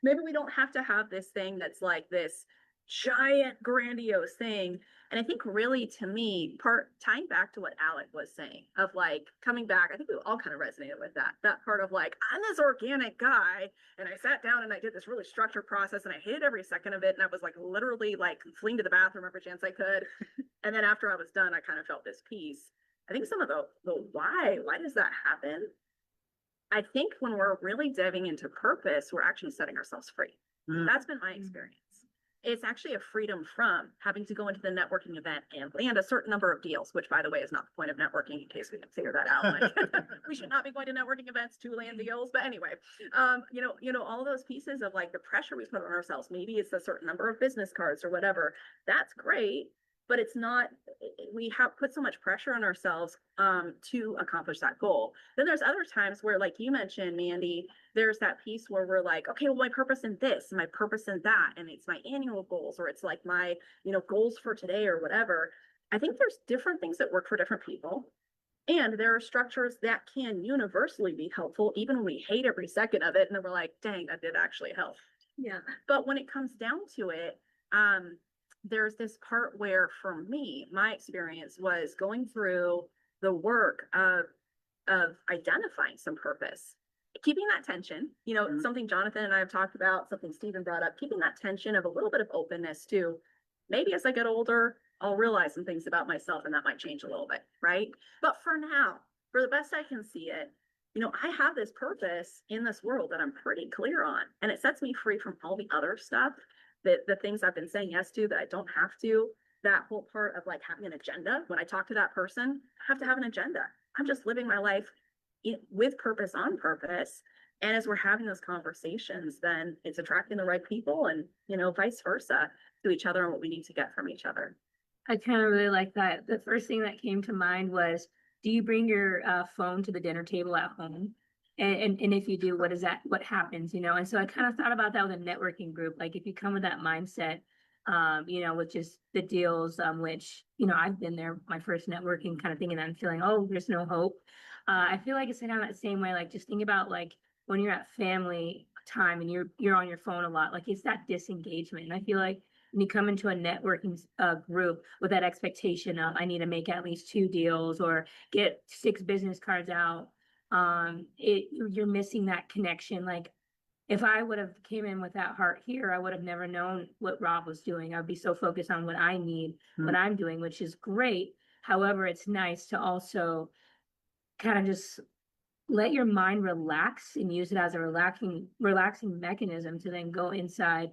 Maybe we don't have to have this thing that's like this giant grandiose thing. And I think really, to me, tying back to what Alec was saying of like coming back, I think we all kind of resonated with that part of like, I'm this organic guy, and I sat down and I did this really structured process and I hated every second of it. And I was like literally like fleeing to the bathroom every chance I could. And then after I was done, I kind of felt this peace. I think some of the why does that happen? I think when we're really diving into purpose, we're actually setting ourselves free. That's been my experience. It's actually a freedom from having to go into the networking event and land a certain number of deals, which, by the way, is not the point of networking, in case we didn't figure that out. Like, we should not be going to networking events to land deals. But anyway, all those pieces of like the pressure we put on ourselves, maybe it's a certain number of business cards or whatever. That's great. But it's not, we have put so much pressure on ourselves to accomplish that goal. Then there's other times where, like you mentioned, Mandy, there's that piece where we're like, okay, well, my purpose in this, and my purpose in that, and it's my annual goals, or it's like my, goals for today or whatever. I think there's different things that work for different people. And there are structures that can universally be helpful, even when we hate every second of it. And then we're like, dang, that did actually help. Yeah. But when it comes down to it, there's this part where for me, my experience was going through the work of identifying some purpose, keeping that tension, something Jonathan and I have talked about, something Stephen brought up, keeping that tension of a little bit of openness to maybe as I get older, I'll realize some things about myself and that might change a little bit, right? But for now, for the best I can see it, I have this purpose in this world that I'm pretty clear on, and it sets me free from all the other stuff, that the things I've been saying yes to that I don't have to, that whole part of like having an agenda. When I talk to that person, I have to have an agenda. I'm just living my life with purpose, on purpose. And as we're having those conversations, then it's attracting the right people and, vice versa to each other and what we need to get from each other. I kind of really like that. The first thing that came to mind was, do you bring your phone to the dinner table at home? And if you do, what happens, And so I kind of thought about that with a networking group. Like if you come with that mindset, with just the deals, which, I've been there, my first networking kind of thing, and I'm feeling, oh, there's no hope. I feel like it's kind of that same way. Like just think about like when you're at family time and you're on your phone a lot, like it's that disengagement. And I feel like when you come into a networking group with that expectation of I need to make at least 2 deals or get 6 business cards out, you're missing that connection. Like if I would have came in with that heart here, I would have never known what Rob was doing. I'd be so focused on what I need, what I'm doing, which is great. However, it's nice to also kind of just let your mind relax and use it as a relaxing mechanism to then go inside,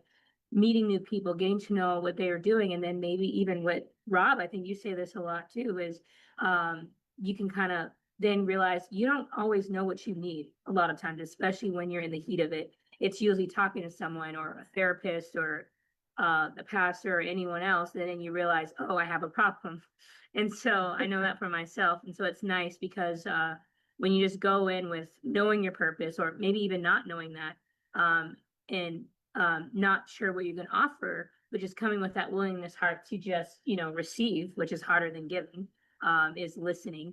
meeting new people, getting to know what they are doing. And then maybe even what Rob, I think you say this a lot too, is you can kind of then realize you don't always know what you need a lot of times, especially when you're in the heat of it. It's usually talking to someone or a therapist or a pastor or anyone else. And then you realize, oh, I have a problem. And so I know that for myself. And so it's nice because when you just go in with knowing your purpose or maybe even not knowing that and not sure what you're going to offer, but just coming with that willingness heart to just, receive, which is harder than giving, is listening.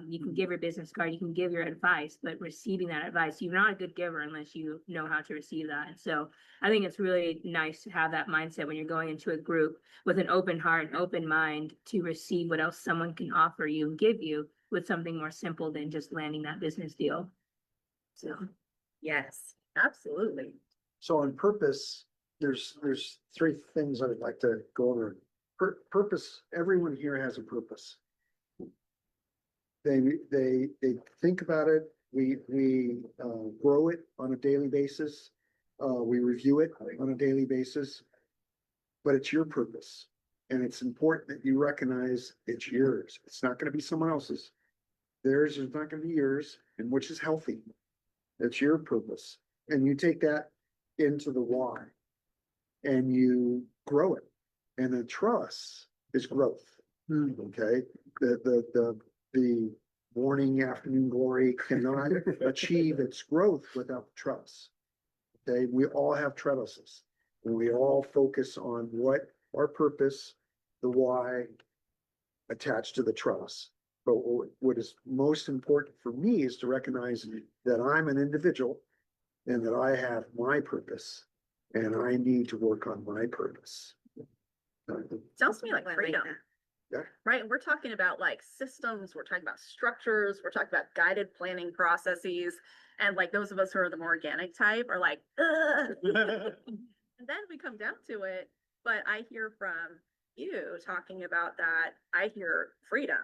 You can give your business card, you can give your advice, but receiving that advice, you're not a good giver unless you know how to receive that. And so I think it's really nice to have that mindset when you're going into a group with an open heart and open mind to receive what else someone can offer you and give you with something more simple than just landing that business deal. So, yes, absolutely. So on purpose, there's 3 things I would like to go over. Purpose, everyone here has a purpose. They think about it. We grow it on a daily basis. We review it on a daily basis, but it's your purpose. And it's important that you recognize it's yours. It's not going to be someone else's. Theirs is not going to be yours, and which is healthy. It's your purpose. And you take that into the why and you grow it. And the trust is growth. Okay. The morning, afternoon glory cannot achieve its growth without trust. Okay. We all have trellises and we all focus on what our purpose, the why attached to the trellis. But what is most important for me is to recognize that I'm an individual and that I have my purpose and I need to work on my purpose. Sounds to me like freedom. Yeah. Right. And we're talking about like systems, we're talking about structures, we're talking about guided planning processes. And like those of us who are the more organic type are like, ugh. And then we come down to it. But I hear from you talking about that. I hear freedom.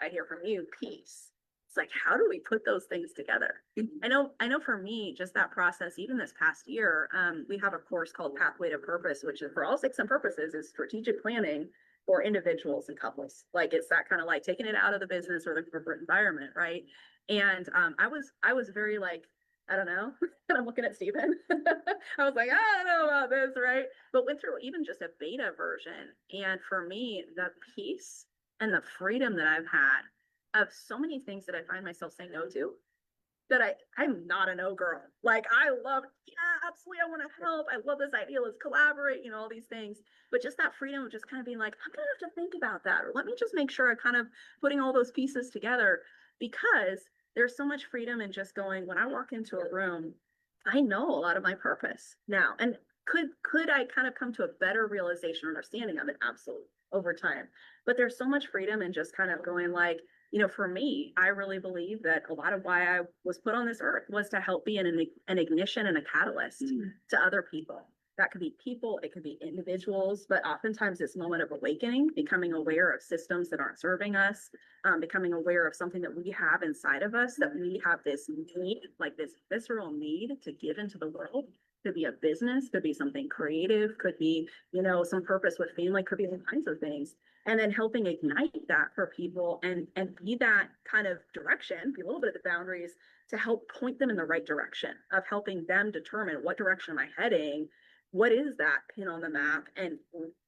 I hear from you peace. It's like, how do we put those things together? I know for me, just that process, even this past year, we have a course called Pathway to Purpose, which is for all 6 purposes is strategic planning for individuals and couples. Like it's that kind of like taking it out of the business or the corporate environment, right? And I was very like, I don't know. And I'm looking at Stephen. I was like, I don't know about this, right? But went through even just a beta version. And for me, the peace and the freedom that I've had of so many things that I find myself saying no to, that I'm not a no girl. Like I love, yeah, absolutely. I want to help. I love this idea. Let's collaborate, all these things. But just that freedom of just kind of being like, I'm going to have to think about that. Or let me just make sure I kind of putting all those pieces together, because there's so much freedom in just going, when I walk into a room, I know a lot of my purpose now. And could I kind of come to a better realization or understanding of it? Absolutely, over time. But there's so much freedom in just kind of going like, for me, I really believe that a lot of why I was put on this earth was to help be an ignition and a catalyst to other people. That could be people, it could be individuals, but oftentimes it's a moment of awakening, becoming aware of systems that aren't serving us, becoming aware of something that we have inside of us, that we have this need, like this visceral need to give into the world. Could be a business, could be something creative, could be, some purpose with family, could be all kinds of things. And then helping ignite that for people and be that kind of direction, be a little bit of the boundaries to help point them in the right direction of helping them determine what direction am I heading, what is that pin on the map, and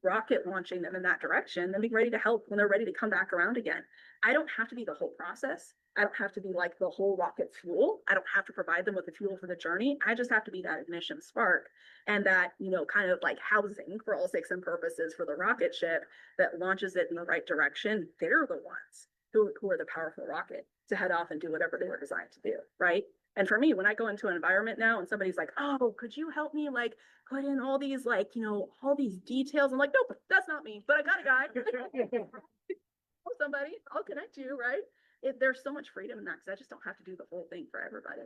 rocket launching them in that direction, then being ready to help when they're ready to come back around again. I don't have to be the whole process. I don't have to be like the whole rocket fuel. I don't have to provide them with the fuel for the journey. I just have to be that ignition spark and that, kind of like housing for all sakes and purposes for the rocket ship that launches it in the right direction. They're the ones who are the powerful rocket to head off and do whatever they were designed to do, right? And for me, when I go into an environment now and somebody's like, oh, could you help me like put in all these all these details? I'm like, nope, that's not me, but I got a guy. Oh, somebody, I'll connect you, right? There's so much freedom in that because I just don't have to do the whole thing for everybody.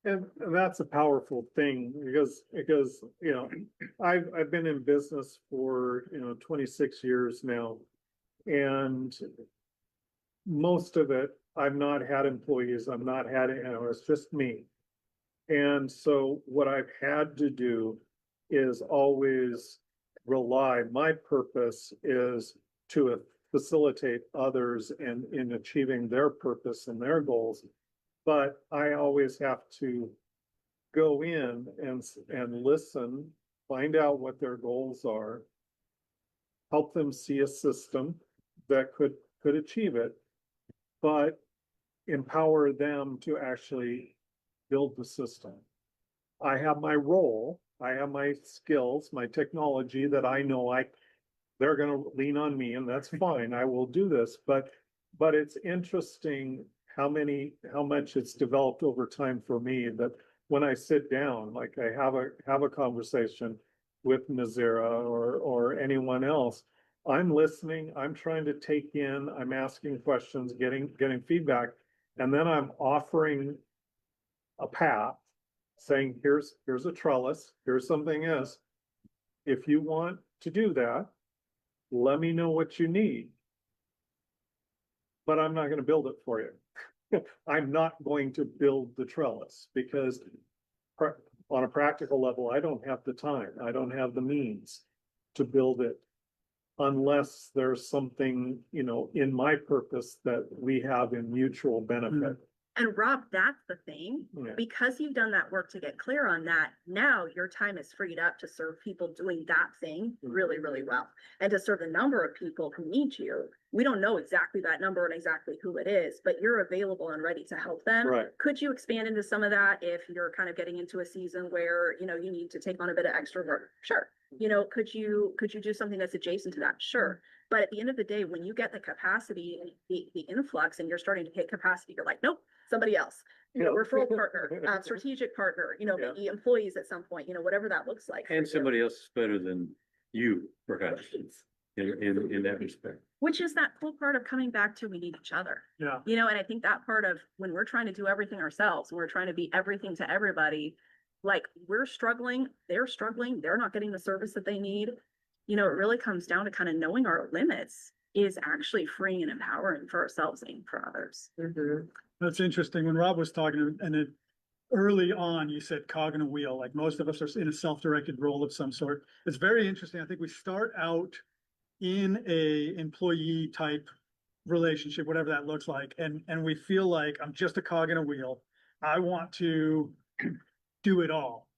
And that's a powerful thing because, I've been in business for, 26 years now. And most of it, I've not had employees, I've not had, it's just me. And so what I've had to do is always rely, my purpose is to facilitate others in achieving their purpose and their goals. But I always have to go in and listen, find out what their goals are, help them see a system that could achieve it, but empower them to actually build the system. I have my role, I have my skills, my technology that I know they're going to lean on me, and that's fine. I will do this, but it's interesting how much it's developed over time for me that when I sit down, like I have a conversation with Nazira or anyone else, I'm listening, I'm trying to take in, I'm asking questions, getting feedback, and then I'm offering a path, saying, here's a trellis, here's something else. If you want to do that, let me know what you need. But I'm not going to build it for you. I'm not going to build the trellis because on a practical level, I don't have the time. I don't have the means to build it unless there's something, in my purpose that we have in mutual benefit. And Rob, that's the thing, Yeah. because you've done that work to get clear on that. Now your time is freed up to serve people doing that thing really, really well, and to serve a number of people who need you. We don't know exactly that number and exactly who it is, but you're available and ready to help them. Right. Could you expand into some of that if you're kind of getting into a season where, you need to take on a bit of extra work? Sure. Could you do something that's adjacent to that? Sure. But at the end of the day, when you get the capacity and the influx and you're starting to hit capacity, you're like, nope, somebody else, referral partner, strategic partner, maybe employees at some point, whatever that looks like. And somebody else is better than you, perhaps, in that respect. Which is that cool part of coming back to we need each other. Yeah. And I think that part of when we're trying to do everything ourselves, we're trying to be everything to everybody, like we're struggling, they're not getting the service that they need. It really comes down to kind of knowing our limits is actually freeing and empowering for ourselves and for others. That's interesting. When Rob was talking, and then early on, you said cog in a wheel, like most of us are in a self-directed role of some sort. It's very interesting. I think we start out in a employee type relationship, whatever that looks like. And we feel like I'm just a cog in a wheel. I want to do it all.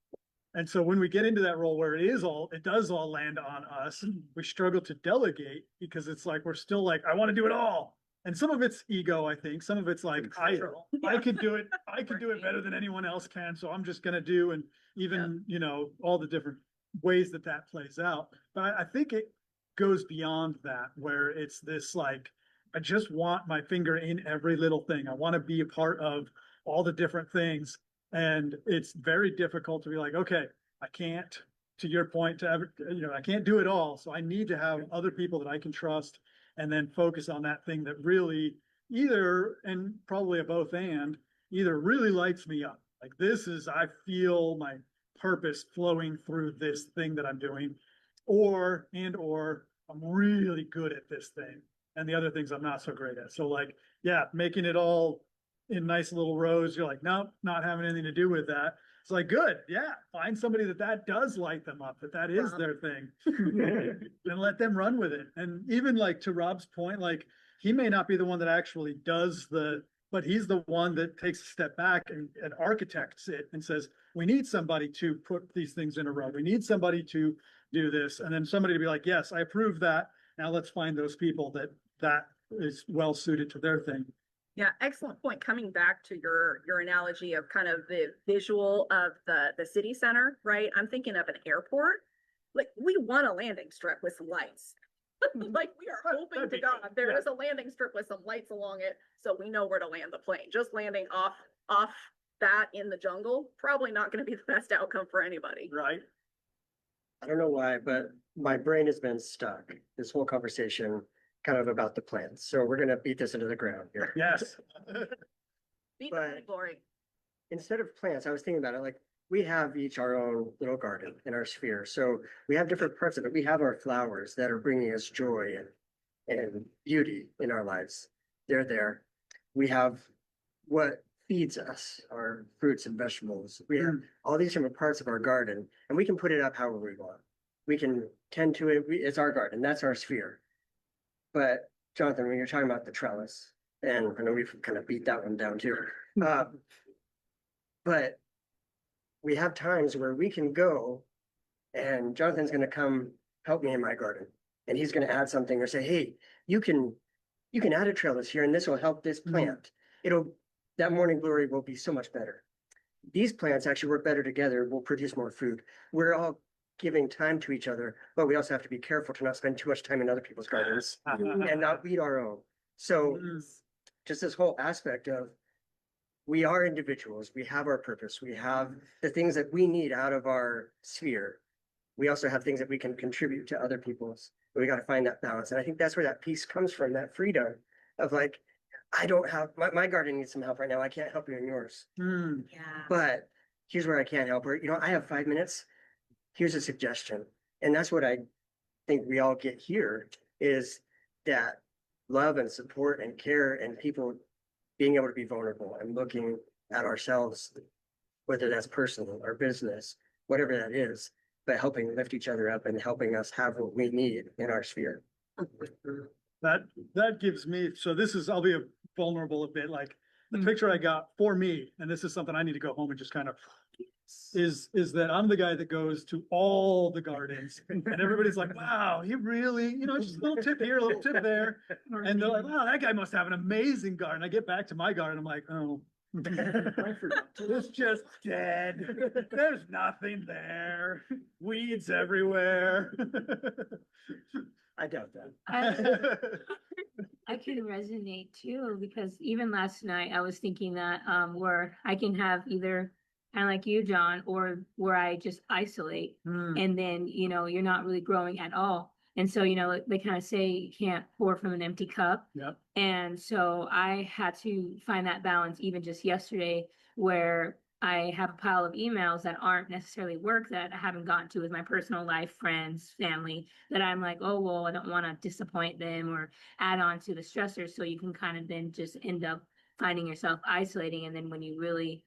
And so when we get into that role where it does all land on us, we struggle to delegate because it's like, we're still like, I want to do it all. And some of it's ego, I think. Some of it's like, I could do it. I could do it better than anyone else can. So I'm just going to do, and even, all the different ways that plays out. But I think it goes beyond that, where it's this, like, I just want my finger in every little thing. I want to be a part of all the different things. And it's very difficult to be like, okay, I can't, to your point, I can't do it all. So I need to have other people that I can trust and then focus on that thing that really either, and probably a both and, either really lights me up. Like I feel my purpose flowing through this thing that I'm doing, or I'm really good at this thing. And the other things I'm not so great at. So like, yeah, making it all in nice little rows, you're like, nope, not having anything to do with that. It's like, good, yeah, find somebody that does light them up, that is their thing. And let them run with it. And even like to Rob's point, like he may not be the one that actually does but he's the one that takes a step back and architects it and says, we need somebody to put these things in a row. We need somebody to do this. And then somebody to be like, yes, I approve that. Now let's find those people that is well suited to their thing. Yeah, excellent point. Coming back to your analogy of kind of the visual of the city center, right? I'm thinking of an airport. Like we want a landing strip with some lights. Like we are hoping to God there is a landing strip with some lights along it, so we know where to land the plane. Just landing off that in the jungle, probably not going to be the best outcome for anybody. Right. I don't know why, but my brain has been stuck this whole conversation kind of about the plans. So we're gonna beat this into the ground here. Yes. Beat But- the glory. Instead of plants, I was thinking about it, like, we have each our own little garden in our sphere. So we have different parts of it. We have our flowers that are bringing us joy and beauty in our lives. They're there. We have what feeds us, our fruits and vegetables. We have all these different parts of our garden, and we can put it up however we want. We can tend to it. It's our garden. That's our sphere. But Jonathan, when you're talking about the trellis, and I know we've kind of beat that one down too. But we have times where we can go and Jonathan's going to come help me in my garden, and he's going to add something or say, hey, you can add a trellis here and this will help this plant. That morning glory will be so much better. These plants actually work better together, will produce more food. We're all giving time to each other, but we also have to be careful to not spend too much time in other people's gardens and not weed our own. So just this whole aspect of we are individuals, we have our purpose, we have the things that we need out of our sphere. We also have things that we can contribute to other people's. We got to find that balance. And I think that's where that peace comes from, that freedom of like, I don't have, my garden needs some help right now. I can't help you in yours. Yeah. But here's where I can help her. I have 5 minutes. Here's a suggestion. And that's what I think we all get here is that love and support and care and people being able to be vulnerable and looking at ourselves, whether that's personal or business, whatever that is, but helping lift each other up and helping us have what we need in our sphere. That gives me, so I'll be vulnerable a bit, like the picture I got for me, and this is something I need to go home and just kind of is that I'm the guy that goes to all the gardens and everybody's like, wow, he really, just a little tip here, a little tip there. And they're like, wow, that guy must have an amazing garden. I get back to my garden. I'm like, oh, it's just dead. There's nothing there. Weeds everywhere. I doubt that. I can resonate too, because even last night I was thinking that where I can have either kind of like you, John, or where I just isolate and then, you're not really growing at all. And so, they kind of say you can't pour from an empty cup. Yep. And so I had to find that balance even just yesterday where I have a pile of emails that aren't necessarily work that I haven't gotten to with my personal life, friends, family, that I'm like, oh, well, I don't want to disappoint them or add on to the stressors. So you can kind of then just end up finding yourself isolating. And then when you really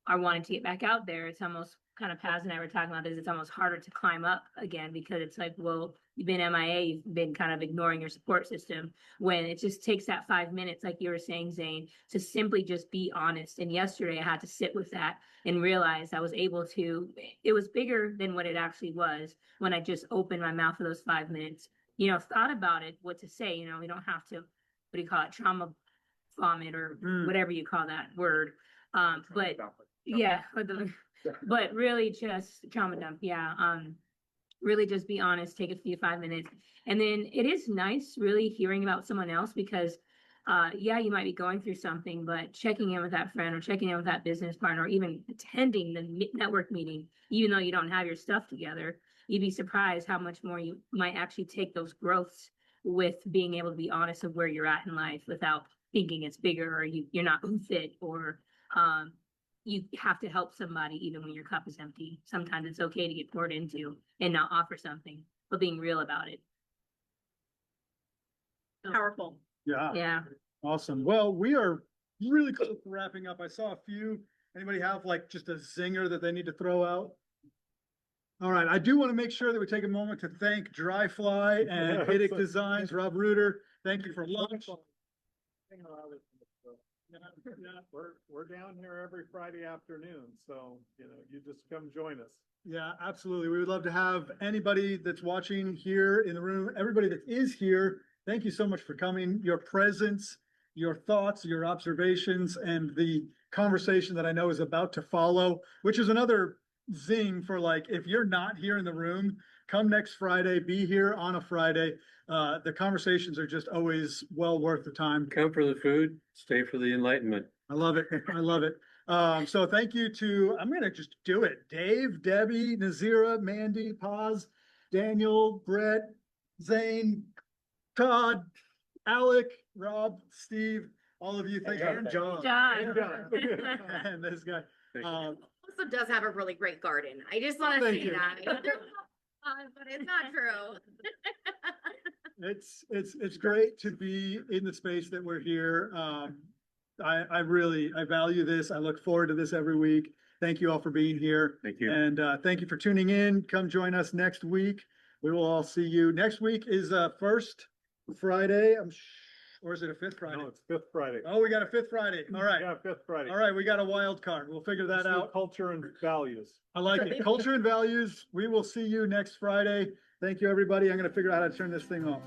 are wanting to get back out there, it's almost kind of Paz and I were talking about this, it's almost harder to climb up again because it's like, well, you've been MIA, you've been kind of ignoring your support system when it just takes that 5 minutes, like you were saying, Zane, to simply just be honest. And yesterday I had to sit with that and realize I was able to, it was bigger than what it actually was when I just opened my mouth for those 5 minutes, thought about it, what to say, we don't have to, what do you call it, trauma vomit or whatever you call that word. But yeah, but really just trauma dump. Yeah. Really just be honest, take a few 5 minutes. And then it is nice really hearing about someone else because yeah, you might be going through something, but checking in with that friend or checking in with that business partner, or even attending the network meeting, even though you don't have your stuff together, you'd be surprised how much more you might actually take those growths with being able to be honest of where you're at in life without thinking it's bigger or you're not fit or you have to help somebody even when your cup is empty. Sometimes it's okay to get poured into and not offer something, but being real about it. Powerful. Yeah, Yeah. awesome. Well, we are really close to wrapping up. I saw a few. Anybody have like just a zinger that they need to throw out? All right, I do want to make sure that we take a moment to thank Dryfly and Hicks Designs, Rob Reuter. Thank you for lunch. We're down here every Friday afternoon, so, you know, you just come join us. Yeah, absolutely. We would love to have anybody that's watching here in the room, everybody that is here. Thank you so much for coming. Your presence, your thoughts, your observations, and the conversation that I know is about to follow, which is another zing for like, if you're not here in the room, come next Friday, be here on a Friday. The conversations are just always well worth the time. Come for the food, stay for the enlightenment. I love it. I love it. So thank you to, I'm going to just do it. Dave, Debbie, Nazira, Mandy, Paz, Daniel, Brett, Zane, Todd, Alec, Rob, Steve, all of you. Thank you. And John. And John. And this guy. Also does have a really great garden. I just want to Thank say you. that. But it's not true. It's great to be in the space that we're here. I value this. I look forward to this every week. Thank you all for being here. Thank you. And thank you for tuning in. Come join us next week. We will all see you. Next week is first Friday. Or is it a fifth Friday? No, it's fifth Friday. Oh, we got a fifth Friday. All right. Yeah, fifth Friday. All right. We got a wild card. We'll figure that It's the out. Culture and values. I like it. Culture and values. We will see you next Friday. Thank you, everybody. I'm going to figure out how to turn this thing off.